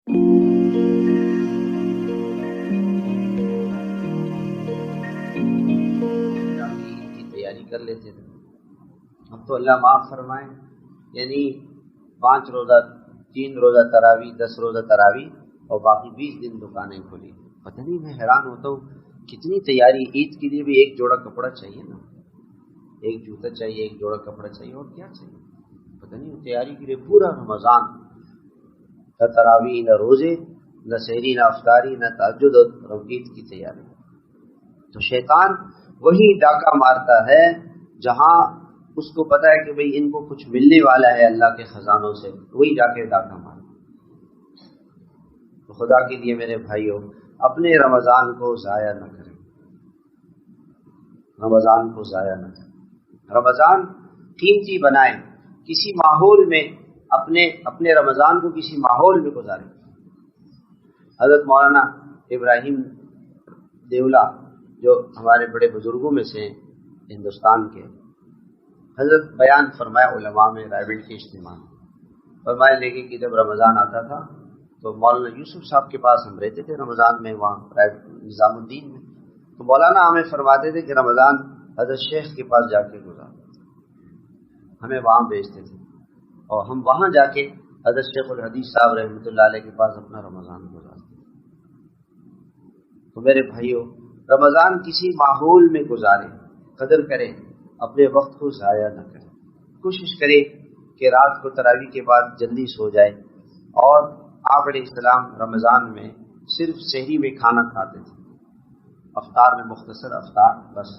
کی تیاری کر لیتے تھے. اب تو اللہ معاف فرمائے، یعنی 5 روزہ 3 روزہ تراویح 10 روزہ تراویح اور باقی 20 دن دکانیں کھلی. پتہ نہیں، میں حیران ہوتا ہوں کتنی تیاری. عید کے لیے بھی ایک جوڑا کپڑا چاہیے نا، ایک جوتا چاہیے، ایک جوڑا کپڑا چاہیے، اور کیا چاہیے. پتہ نہیں تیاری کے لیے پورا رمضان، نہ تراویح نہ روزے نہ سحری نہ افطاری نہ تہجد اور عید کی تیاری. تو شیطان وہی ڈاکہ مارتا ہے جہاں اس کو پتا ہے کہ بھئی ان کو کچھ ملنے والا ہے اللہ کے خزانوں سے، وہی جا کے ڈاکہ مارتا. تو خدا کے لیے میرے بھائیوں، اپنے رمضان کو ضائع نہ کریں، رمضان کو ضائع نہ کریں. رمضان قیمتی بنائیں، کسی ماحول میں اپنے رمضان کو کسی ماحول میں گزاریں. حضرت مولانا ابراہیم دیولا جو ہمارے بڑے بزرگوں میں سے ہیں ہندوستان کے، حضرت بیان فرمایا علماء میں رائے کے اجتماع میں، فرمایا لے کہ جب رمضان آتا تھا تو مولانا یوسف صاحب کے پاس ہم رہتے تھے رمضان میں، وہاں نظام الدین میں. تو مولانا ہمیں فرماتے تھے کہ رمضان حضرت شیخ کے پاس جا کے گزار، ہمیں وہاں بھیجتے تھے اور ہم وہاں جا کے حضرت شیخ الحدیث صاحب رحمۃ اللہ علیہ کے پاس اپنا رمضان گزارتے. تو میرے بھائیوں، رمضان کسی ماحول میں گزاریں، قدر کریں، اپنے وقت کو ضائع نہ کریں. کوشش کریں کہ رات کو تراویح کے بعد جلدی سو جائے. اور آپ علیہ السلام رمضان میں صرف سحری میں کھانا کھاتے تھے، افطار میں مختصر افطار بس،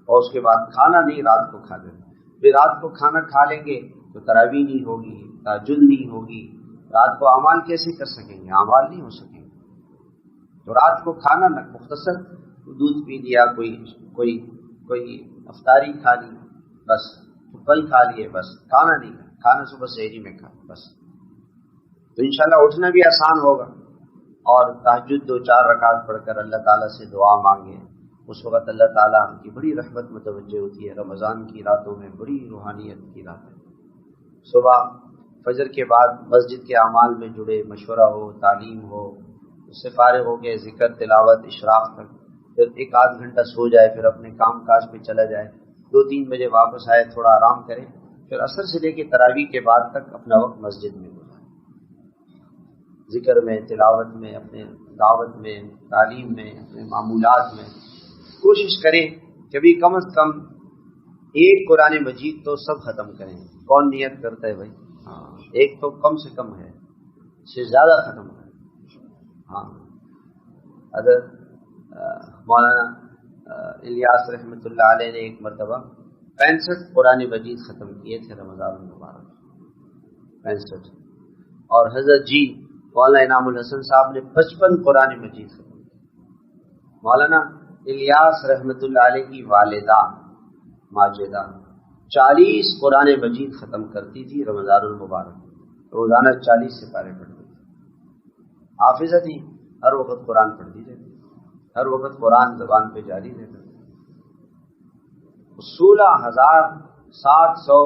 اور اس کے بعد کھانا نہیں، رات کو کھاتے تھے. پھر رات کو کھانا کھا لیں گے تو تراویح نہیں ہوگی، تہجد نہیں ہوگی، رات کو اعمال کیسے کر سکیں گے، اعمال نہیں ہو سکیں گے. تو رات کو کھانا نہ، مختصر دودھ پی لیا، کوئی افطاری کھا لی بس، پھل کھا لیے بس، کھانا نہیں کھانا صبح سحری میں کھا بس. تو انشاءاللہ اٹھنا بھی آسان ہوگا. اور تہجد 2-4 رکعت پڑھ کر اللہ تعالیٰ سے دعا مانگے. اس وقت اللہ تعالیٰ کی بڑی رحمت متوجہ ہوتی ہے. رمضان کی راتوں میں بڑی روحانیت کی رات ہے. صبح فجر کے بعد مسجد کے اعمال میں جڑے، مشورہ ہو، تعلیم ہو، اس سے فارغ ہو کے ذکر تلاوت اشراق تک، پھر 1-8 گھنٹہ سو جائے، پھر اپنے کام کاج پہ چلا جائے، 2-3 بجے واپس آئے، تھوڑا آرام کرے، پھر عصر سے لے کے تراویح کے بعد تک اپنا وقت مسجد میں گزارے، ذکر میں، تلاوت میں، اپنے دعوت میں، تعلیم میں، اپنے معمولات میں. کوشش کریں کبھی کم از کم ایک قرآن مجید تو سب ختم کریں. کون نیت کرتا ہے بھائی؟ ہاں، ایک تو کم سے کم ہے، اس سے زیادہ ختم کریں. ہاں، حضرت مولانا الیاس رحمۃ اللہ علیہ نے ایک مرتبہ 65 قرآن مجید ختم کیے تھے رمضان المبارک، 65. اور حضرت جی مولانا انعام الحسن صاحب نے 55 قرآن مجید ختم کیے. مولانا الیاس رحمۃ اللہ علیہ کی والدہ ماجدہ 40 قرآن مجید ختم کرتی تھی رمضان المبارک، روزانہ 40 سپارے پڑھتی تھی. حافظہ تھی، ہر وقت قرآن پڑھتی رہتی، ہر وقت قرآن زبان پہ جاری رہتا. 16,700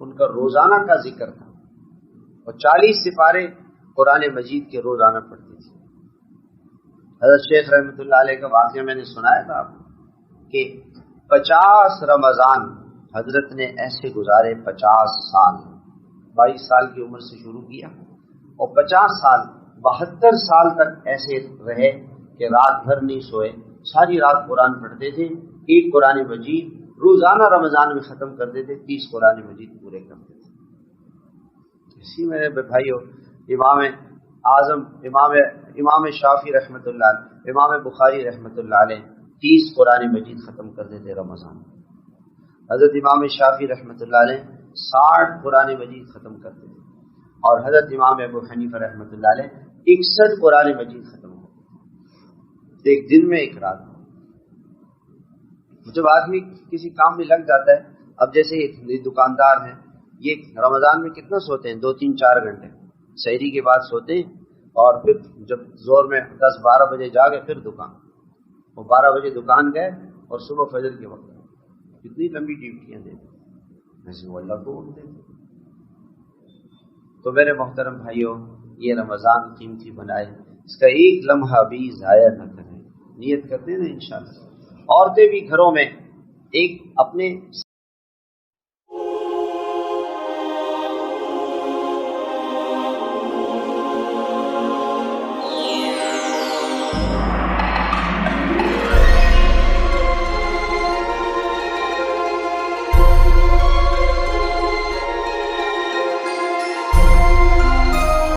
ان کا روزانہ کا ذکر تھا، اور 40 سپارے قرآن مجید کے روزانہ پڑھتی تھی. حضرت شیخ رحمۃ اللہ علیہ کا واقعہ میں نے سنایا تھا آپ کو کہ 50 رمضان حضرت نے ایسے گزارے، 50 سال، 22 سال کی عمر سے شروع کیا اور 50 سال 72 سال تک ایسے رہے کہ رات بھر نہیں سوئے، ساری رات قرآن پڑھتے تھے. ایک قرآن مجید روزانہ رمضان میں ختم کرتے تھے، 30 قرآن مجید پورے کرتے تھے. اسی میرے بھائیو، امام اعظم امام شافعی رحمۃ اللہ علیہ، امام بخاری رحمۃ اللہ علیہ 30 قرآن مجید ختم کرتے تھے رمضان. حضرت امام شافعی رحمۃ اللہ علیہ 60 قرآن مجید ختم کرتے تھے، اور حضرت امام ابو حنیفہ رحمۃ اللہ علیہ 61 قرآن مجید ختم کرتے تھے، ایک دن میں، ایک رات میں. جب آدمی کسی کام میں لگ جاتا ہے، اب جیسے یہ دکاندار ہیں، یہ رمضان میں کتنا سوتے ہیں؟ 2-3-4 گھنٹے سحری کے بعد سوتے ہیں، اور پھر جب زور میں 10-12 بجے جاگے پھر دکان، وہ 12 بجے دکان گئے اور صبح فجر کے وقت کتنی لمبی ڈیوٹیاں دیتے ویسے وہ اللہ کو اٹھ دیتے. تو میرے محترم بھائیوں، یہ رمضان قیمتی بنائے، اس کا ایک لمحہ بھی ضائع نہ کریں۔ نیت کرتے ہیں نا انشاءاللہ۔ عورتیں بھی گھروں میں ایک اپنے